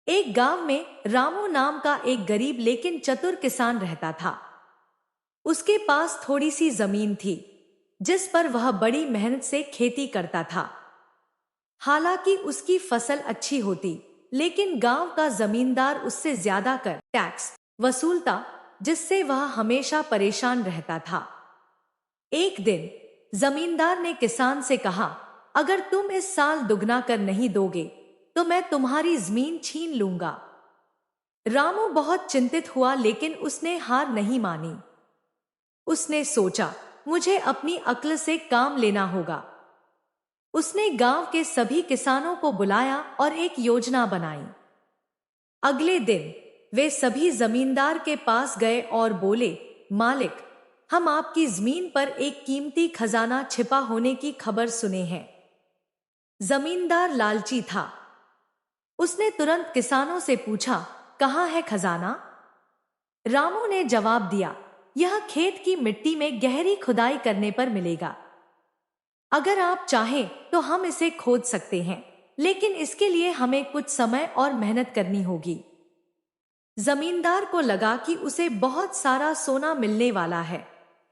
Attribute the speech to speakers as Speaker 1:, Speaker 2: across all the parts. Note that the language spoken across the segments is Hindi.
Speaker 1: एक गांव में रामू नाम का एक गरीब लेकिन चतुर किसान रहता था। उसके पास थोड़ी सी जमीन थी, जिस पर वह बड़ी मेहनत से खेती करता था। हालांकि उसकी फसल अच्छी होती, लेकिन गांव का जमींदार उससे ज्यादा कर टैक्स वसूलता, जिससे वह हमेशा परेशान रहता था। एक दिन जमींदार ने किसान से कहा, अगर तुम इस साल दुगना कर नहीं दोगे तो मैं तुम्हारी जमीन छीन लूंगा। रामू बहुत चिंतित हुआ, लेकिन उसने हार नहीं मानी। उसने सोचा, मुझे अपनी अक्ल से काम लेना होगा। उसने गांव के सभी किसानों को बुलाया और एक योजना बनाई। अगले दिन वे सभी जमींदार के पास गए और बोले, मालिक, हम आपकी जमीन पर एक कीमती खजाना छिपा होने की खबर सुने हैं। जमींदार लालची था। उसने तुरंत किसानों से पूछा, कहाँ है खजाना? रामू ने जवाब दिया, यह खेत की मिट्टी में गहरी खुदाई करने पर मिलेगा। अगर आप चाहें तो हम इसे खोद सकते हैं, लेकिन इसके लिए हमें कुछ समय और मेहनत करनी होगी। जमींदार को लगा कि उसे बहुत सारा सोना मिलने वाला है,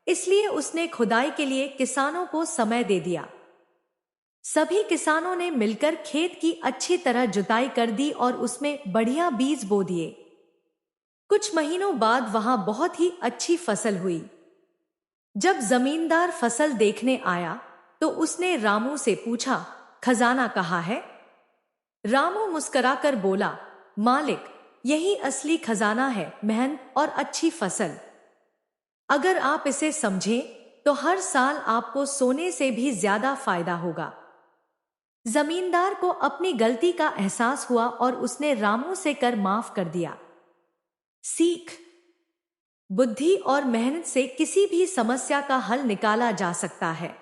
Speaker 1: इसलिए उसने खुदाई के लिए किसानों को समय दे दिया। सभी किसानों ने मिलकर खेत की अच्छी तरह जुताई कर दी और उसमें बढ़िया बीज बो दिए। कुछ महीनों बाद वहां बहुत ही अच्छी फसल हुई। जब जमींदार फसल देखने आया तो उसने रामू से पूछा, खजाना कहाँ है? रामू मुस्कुराकर बोला, मालिक, यही असली खजाना है, मेहनत और अच्छी फसल। अगर आप इसे समझें तो हर साल आपको सोने से भी ज्यादा फायदा होगा। जमींदार को अपनी गलती का एहसास हुआ और उसने रामू से कर माफ कर दिया। सीख, बुद्धि और मेहनत से किसी भी समस्या का हल निकाला जा सकता है।